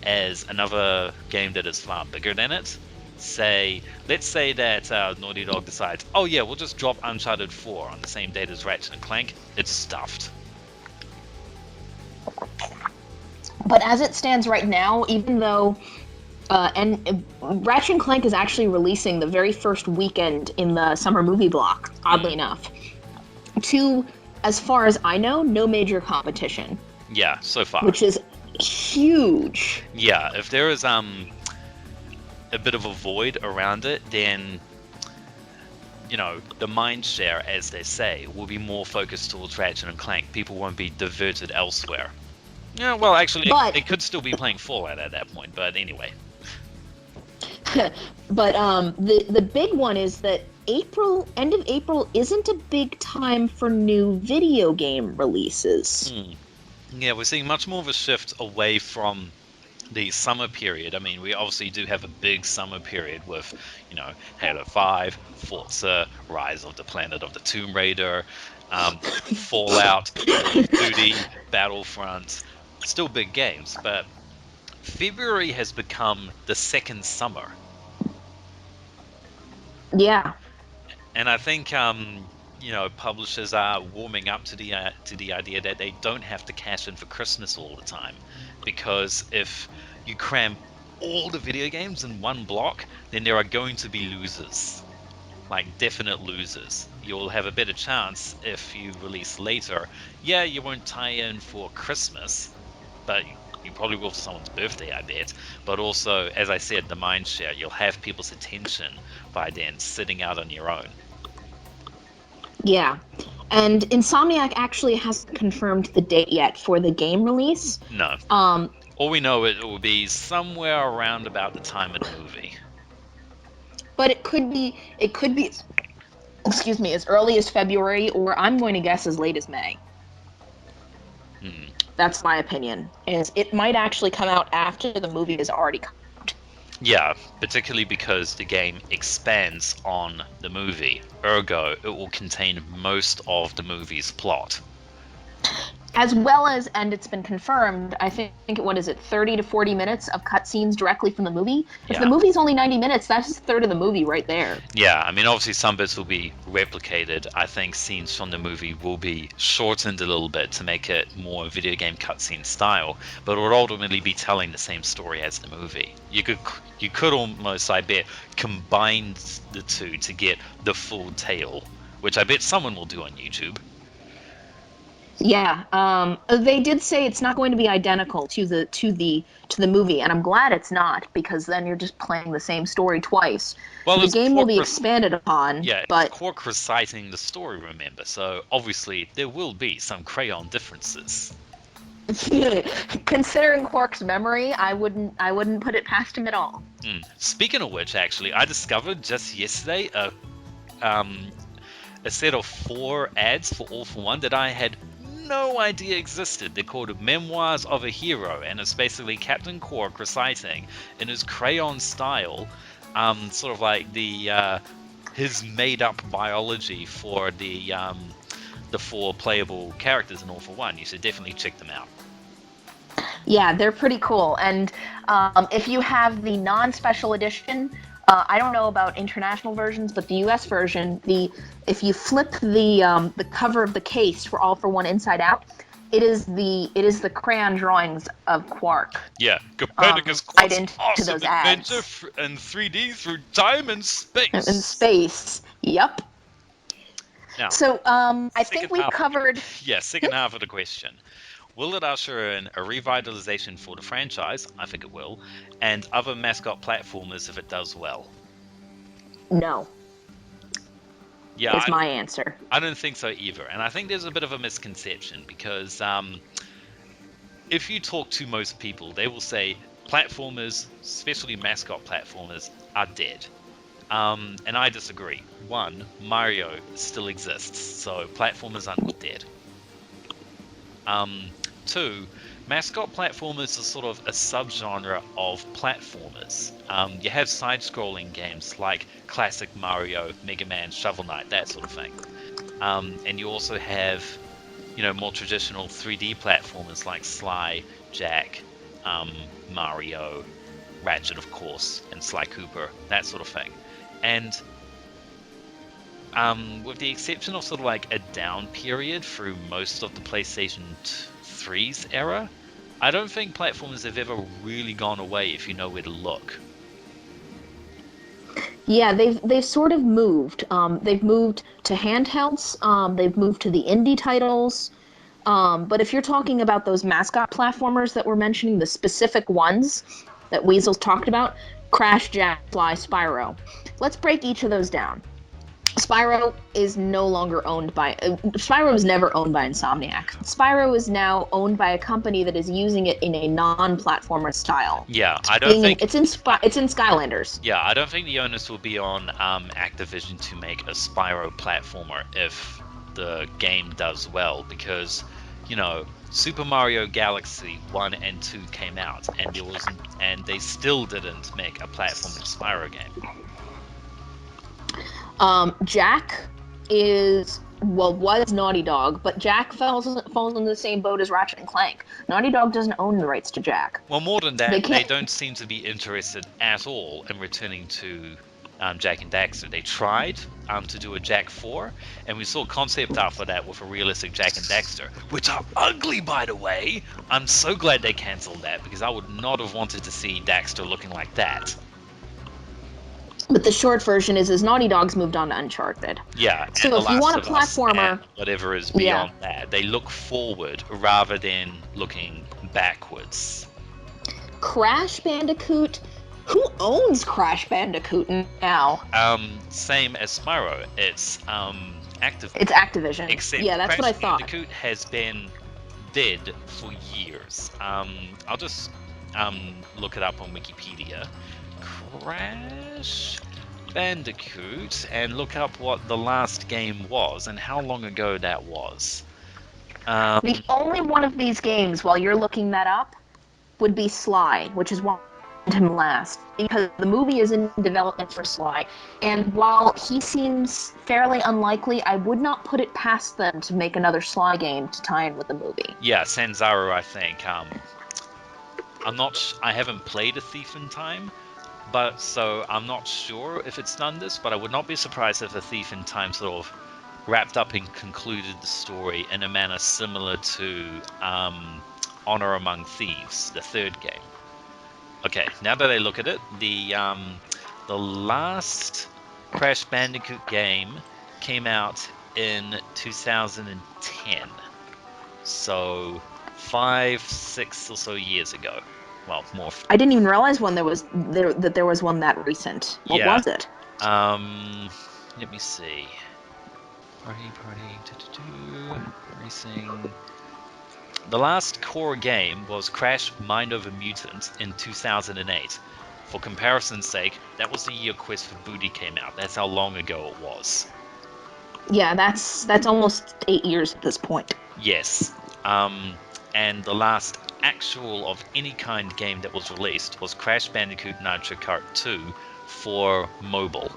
S1: as another game that is far bigger than it. Let's say that Naughty Dog decides, oh yeah, we'll just drop Uncharted 4 on the same date as Ratchet and Clank. It's stuffed.
S3: But as it stands right now, even though Ratchet and Clank is actually releasing the very first weekend in the summer movie block, oddly enough, to, as far as I know, no major competition.
S1: Yeah, so far.
S3: Which is huge.
S1: Yeah, if there is a bit of a void around it, then the mind share, as they say, will be more focused towards Ratchet and Clank. People won't be diverted elsewhere. Yeah, well, actually, they could still be playing Fallout at that point, but anyway.
S3: But the big one is that end of April isn't a big time for new video game releases.
S1: Yeah, we're seeing much more of a shift away from the summer period. I mean, we obviously do have a big summer period with, Halo 5, Forza, Rise of the Planet of the Tomb Raider, Fallout, Call of Duty, Battlefront. Still big games, but February has become the second summer.
S3: Yeah.
S1: And I think, publishers are warming up to the idea that they don't have to cash in for Christmas all the time. Because if you cram all the video games in one block, then there are going to be losers. Like, definite losers. You'll have a better chance if you release later. Yeah, you won't tie in for Christmas, but you probably will for someone's birthday, I bet. But also, as I said, the mind share, you'll have people's attention by then sitting out on your own.
S3: Yeah. And Insomniac actually hasn't confirmed the date yet for the game release.
S1: No. All we know, it will be somewhere around about the time of the movie.
S3: But it could be, excuse me, as early as February, or I'm going to guess as late as May. That's my opinion. Is it might actually come out after the movie is already come out.
S1: Yeah, particularly because the game expands on the movie. Ergo, it will contain most of the movie's plot.
S3: As well as, and it's been confirmed, I think, what is it, 30 to 40 minutes of cutscenes directly from the movie? If the movie's only 90 minutes, that's a third of the movie right there.
S1: Yeah, I mean, obviously some bits will be replicated. I think scenes from the movie will be shortened a little bit to make it more video game cutscene style, but it will ultimately be telling the same story as the movie. You could almost, I bet, combine the two to get the full tale, which I bet someone will do on YouTube.
S3: Yeah, they did say it's not going to be identical to the movie, and I'm glad it's not, because then you're just playing the same story twice.
S1: Well,
S3: the game will be expanded upon.
S1: Yeah,
S3: but
S1: it's Quark reciting the story, remember? So obviously there will be some crayon differences.
S3: Considering Quark's memory, I wouldn't put it past him at all.
S1: Speaking of which, actually, I discovered just yesterday a set of 4 ads for All for One that I had no idea existed. They're called Memoirs of a Hero, and it's basically Captain Quark reciting in his crayon style, sort of like his made-up biology for the 4 playable characters in All for One. You should definitely check them out.
S3: Yeah, they're pretty cool. And if you have the non-special edition, I don't know about international versions, but the US version, if you flip the cover of the case for All for One Inside Out,
S2: it is the crayon drawings of Quark.
S1: Yeah, Copernicus
S2: Tied
S1: quants
S2: into
S1: awesome
S2: those
S1: adventure
S2: ads.
S1: in 3D through time and space.
S2: In space. Yep.
S1: Now,
S2: So I
S1: second
S2: think we've
S1: half of the,
S2: covered.
S1: yeah, second half of the question. Will it usher in a revitalization for the franchise? I think it will, and other mascot platformers if it does well.
S2: No,
S1: Yeah,
S2: is my answer.
S1: I don't think so either, and I think there's a bit of a misconception because if you talk to most people, they will say platformers, especially mascot platformers, are dead. And I disagree. One, Mario still exists, so platformers are not dead. Two, mascot platformers are sort of a subgenre of platformers. You have side-scrolling games like classic Mario, Mega Man, Shovel Knight, that sort of thing. And you also have, more traditional 3D platformers like Sly, Jack, Mario, Ratchet, of course, and Sly Cooper, that sort of thing. And with the exception of sort of like a down period through most of the PlayStation 3's era, I don't think platformers have ever really gone away if you know where to look.
S3: Yeah, they've sort of moved. They've moved to handhelds. They've moved to the indie titles. But if you're talking about those mascot platformers that we're mentioning, the specific ones that Weasel's talked about, Crash, Jack, Fly, Spyro. Let's break each of those down. Spyro is no longer owned by. Spyro was never owned by Insomniac. Spyro is now owned by a company that is using it in a non-platformer style.
S1: Yeah, I don't think
S3: it's in Skylanders.
S1: Yeah, I don't think the onus will be on Activision to make a Spyro platformer if the game does well, because Super Mario Galaxy 1 and 2 came out, and they still didn't make a platforming Spyro game.
S3: Jack was Naughty Dog, but Jack falls in the same boat as Ratchet and Clank. Naughty Dog doesn't own the rights to Jack.
S1: Well, more than that, they don't seem to be interested at all in returning to Jack and Daxter. They tried to do a Jack 4, and we saw concept art for that with a realistic Jack and Daxter, which are ugly, by the way. I'm so glad they cancelled that, because I would not have wanted to see Daxter looking like that.
S3: But the short version is Naughty Dog's moved on to Uncharted.
S1: Yeah,
S3: so if you want a platformer,
S1: whatever is beyond that, they look forward rather than looking backwards.
S3: Crash Bandicoot. Who owns Crash Bandicoot now?
S1: Same as Spyro. It's Activision.
S3: It's Activision.
S1: Except
S3: yeah, that's
S1: Crash
S3: what I thought.
S1: Bandicoot has been dead for years. I'll just look it up on Wikipedia. Crash Bandicoot, and look up what the last game was and how long ago that was.
S2: The only one of these games, while you're looking that up, would be Sly, which is one him last, because the movie is in development for Sly, and while he seems fairly unlikely, I would not put it past them to make another Sly game to tie in with the movie.
S1: Yeah, Sanzaro, I think. I haven't played A Thief in Time, so I'm not sure if it's done this, but I would not be surprised if A Thief in Time sort of wrapped up and concluded the story in a manner similar to Honor Among Thieves, the third game. Okay, now that I look at it, the last Crash Bandicoot game came out in 2010, so 5-6 or so years ago. Well, more.
S3: I didn't even realize that there was one that recent. What was it?
S1: Let me see. Racing. The last core game was Crash Mind Over Mutant in 2008. For comparison's sake, that was the year Quest for Booty came out. That's how long ago it was.
S3: Yeah, that's almost 8 years at this point.
S1: Yes. And the last actual of any kind game that was released was Crash Bandicoot Nitro Kart 2 for mobile.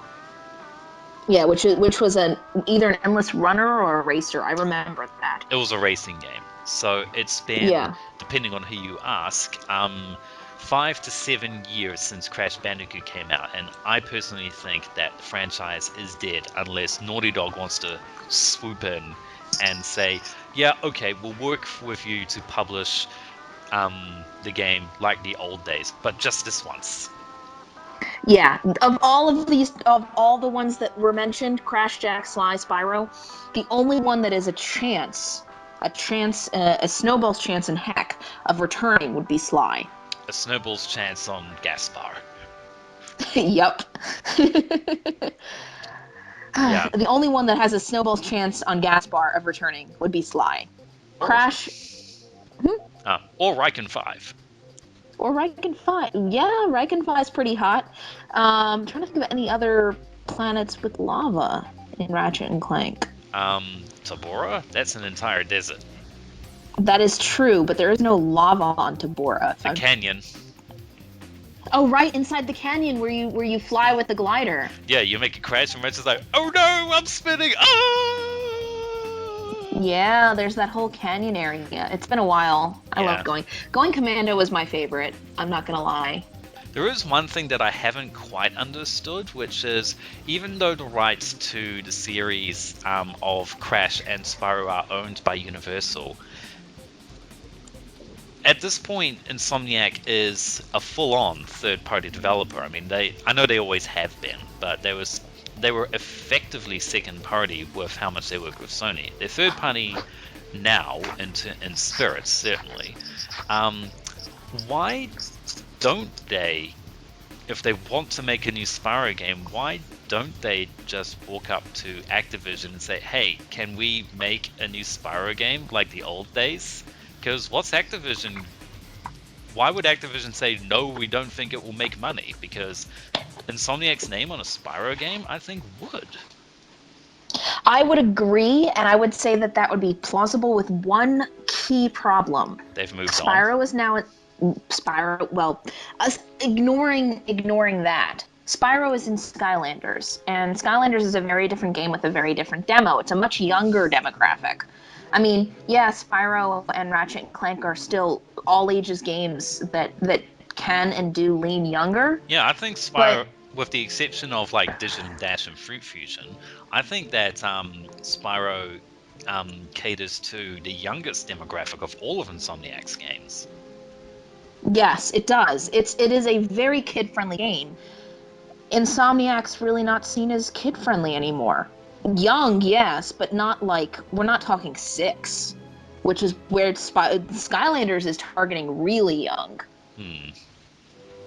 S3: Yeah, which was either an endless runner or a racer. I remember that.
S1: It was a racing game. So it's been, depending on who you ask, 5 to 7 years since Crash Bandicoot came out, and I personally think that the franchise is dead unless Naughty Dog wants to swoop in and say, yeah, okay, we'll work with you to publish the game like the old days, but just this once.
S3: Yeah, of all the ones that were mentioned, Crash, Jack, Sly, Spyro, the only one that is a snowball's chance in heck of returning would be Sly.
S1: A snowball's chance on Gaspar.
S3: Yup.
S1: Yeah.
S3: The only one that has a snowball's chance on Gaspar of returning would be Sly. Crash.
S1: Or Riken 5.
S3: Or Riken 5. Yeah, Riken 5 is pretty hot. I'm trying to think of any other planets with lava in Ratchet and Clank.
S1: Tabora? That's an entire desert.
S3: That is true, but there is no lava on Tabora.
S1: The canyon.
S3: Oh, right, inside the canyon where you fly with the glider.
S1: Yeah, you make a crash and Ratchet's like, oh no, I'm spinning! Ah!
S3: Yeah, there's that whole canyon area. It's been a while. I love going. Going Commando was my favorite. I'm not gonna lie.
S1: There is one thing that I haven't quite understood, which is even though the rights to the series of Crash and Spyro are owned by Universal, at this point, Insomniac is a full-on third-party developer. I mean, I know they always have been, but they were effectively second-party with how much they work with Sony. They're third-party now in spirit, certainly. Why don't they, if they want to make a new Spyro game, why don't they just walk up to Activision and say, hey, can we make a new Spyro game like the old days? Because why would Activision say, no, we don't think it will make money? Because Insomniac's name on a Spyro game, I think, would.
S3: I would agree, and I would say that would be plausible with one key problem.
S1: They've moved
S3: Spyro
S1: on.
S3: is now... Spyro, well, ignoring that. Spyro is in Skylanders, and Skylanders is a very different game with a very different demo. It's a much younger demographic. I mean, yeah, Spyro and Ratchet and Clank are still all ages games that can and do lean younger.
S1: Yeah, I think Spyro, with the exception of like Digit & Dash and Fruit Fusion, I think that Spyro caters to the youngest demographic of all of Insomniac's games.
S3: Yes, it does. It is a very kid-friendly game. Insomniac's really not seen as kid-friendly anymore. Young, yes, but not like, we're not talking 6, which is where Skylanders is targeting really young.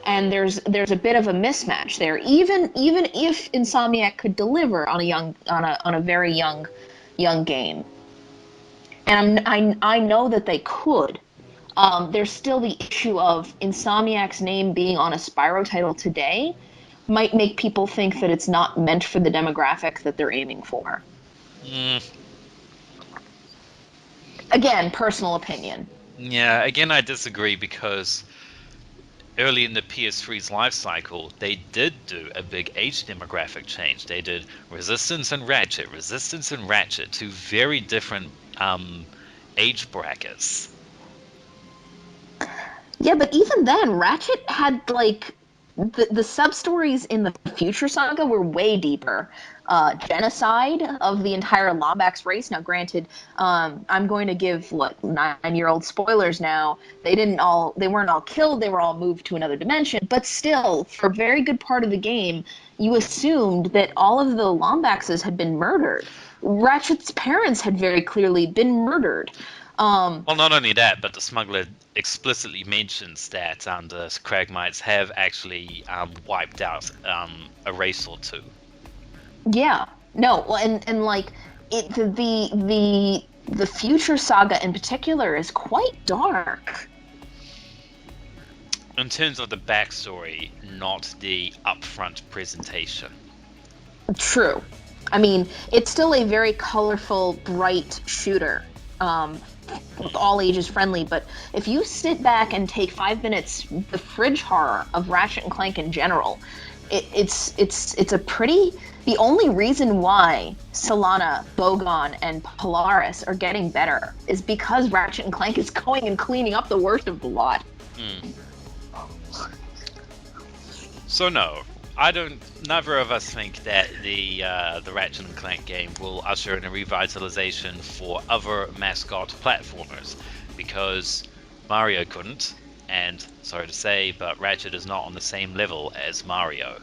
S3: And there's a bit of a mismatch there. Even if Insomniac could deliver on a very young game, and I know that they could. There's still the issue of Insomniac's name being on a Spyro title today might make people think that it's not meant for the demographic that they're aiming for. Again, personal opinion.
S1: Yeah, again, I disagree because early in the PS3's life cycle, they did do a big age demographic change. They did Resistance and Ratchet, two very different age brackets.
S3: Yeah, but even then, Ratchet had, like, the sub-stories in the Future Saga were way deeper. Genocide of the entire Lombax race. Now, granted, I'm going to give, 9-year-old spoilers now. They weren't all killed, they were all moved to another dimension, but still, for a very good part of the game, you assumed that all of the Lombaxes had been murdered. Ratchet's parents had very clearly been murdered.
S1: Well, not only that, but the smuggler explicitly mentions that the Cragmites have actually wiped out a race or two.
S3: Yeah, no, and like the Future Saga in particular is quite dark.
S1: In terms of the backstory, not the upfront presentation.
S3: True. I mean, it's still a very colorful, bright shooter. All ages friendly, but if you sit back and take 5 minutes, the fridge horror of Ratchet and Clank in general, it's a pretty. The only reason why Solana, Bogon, and Polaris are getting better is because Ratchet and Clank is going and cleaning up the worst of the lot.
S1: So no, I don't. Neither of us think that the Ratchet and Clank game will usher in a revitalization for other mascot platformers, because Mario couldn't, and sorry to say, but Ratchet is not on the same level as Mario.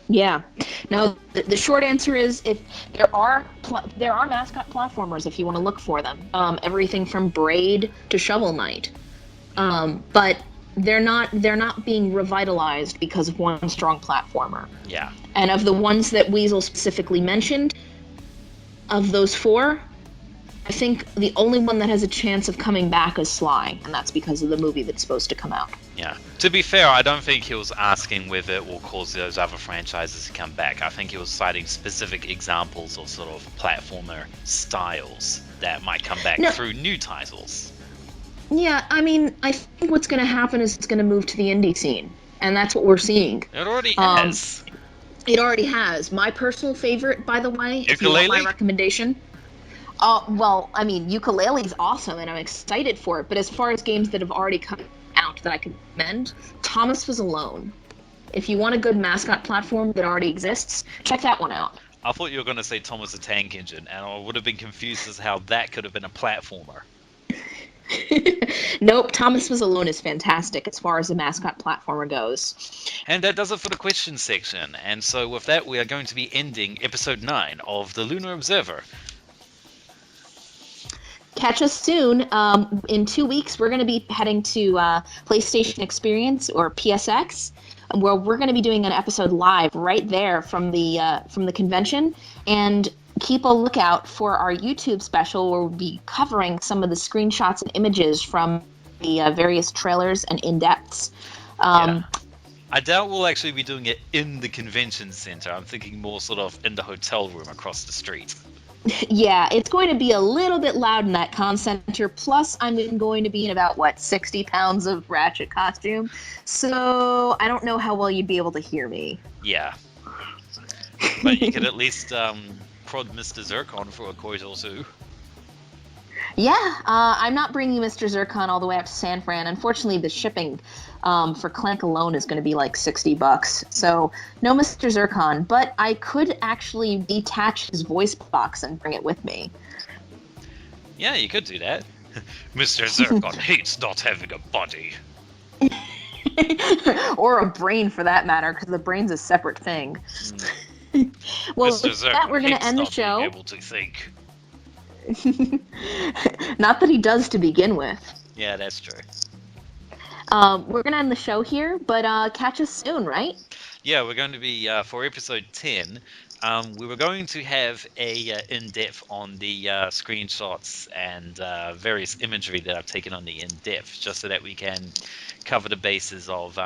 S3: Yeah. Now, the short answer is if there are mascot platformers if you want to look for them. Everything from Braid to Shovel Knight. But they're not being revitalized because of one strong platformer.
S1: Yeah.
S3: And of the ones that Weasel specifically mentioned, of those four, I think the only one that has a chance of coming back is Sly, and that's because of the movie that's supposed to come out.
S1: Yeah. To be fair, I don't think he was asking whether it will cause those other franchises to come back. I think he was citing specific examples of sort of platformer styles that might come back through new titles.
S3: Yeah, I mean, I think what's going to happen is it's going to move to the indie scene, and that's what we're seeing.
S1: It already has.
S3: It already has. My personal favorite, by the way, if you want my recommendation. Well, I mean, Ukulele's awesome, and I'm excited for it. But as far as games that have already come out that I could recommend, Thomas Was Alone. If you want a good mascot platform that already exists, check that one out.
S1: I thought you were going to say Thomas the Tank Engine, and I would have been confused as how that could have been a platformer.
S3: Nope, Thomas Was Alone is fantastic as far as the mascot platformer goes.
S1: And that does it for the question section. And so with that, we are going to be ending episode 9 of the Lunar Observer.
S3: Catch us soon. In 2 weeks, we're going to be heading to PlayStation Experience or PSX, where we're going to be doing an episode live right there from the convention. And keep a lookout for our YouTube special, where we'll be covering some of the screenshots and images from the various trailers and in-depths.
S1: Yeah. I doubt we'll actually be doing it in the convention center. I'm thinking more sort of in the hotel room across the street.
S3: Yeah, it's going to be a little bit loud in that con center. Plus, I'm going to be in about, 60 pounds of Ratchet costume. So I don't know how well you'd be able to hear me.
S1: Yeah. But you could at least prod Mr. Zircon for a quote or two.
S3: Yeah, I'm not bringing Mr. Zircon all the way up to San Fran. Unfortunately, the shipping for Clank alone is going to be like $60. So no Mr. Zircon, but I could actually detach his voice box and bring it with me.
S1: Yeah, you could do that. Mr. Zircon hates not having a body.
S3: Or a brain, for that matter, because the brain's a separate thing. Well,
S1: Mr.
S3: with that, we're going to end the show.
S1: Able to think.
S3: Not that he does to begin with.
S1: Yeah, that's true.
S3: We're going to end the show here, but catch us soon, right?
S1: Yeah, we're going to be, for episode 10, we were going to have a in-depth on the screenshots and various imagery that I've taken on the in-depth, just so that we can cover the bases of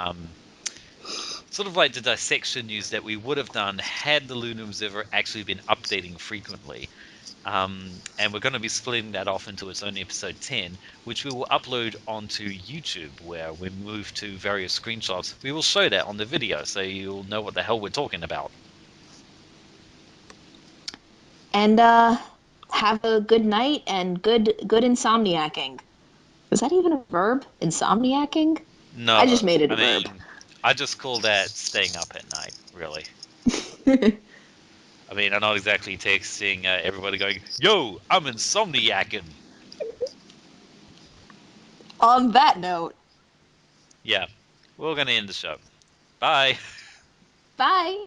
S1: sort of like the dissection news that we would have done had the Lunar Observer actually been updating frequently. And we're going to be splitting that off into its own episode 10, which we will upload onto YouTube, where we move to various screenshots. We will show that on the video, so you'll know what the hell we're talking about.
S3: And have a good night and good insomniacking. Is that even a verb? Insomniacking?
S1: No,
S3: I just made it a verb.
S1: I just call that staying up at night, really. I mean, I'm not exactly texting everybody going, "Yo, I'm insomniacking."
S3: On that note.
S1: Yeah, we're going to end the show. Bye.
S3: Bye.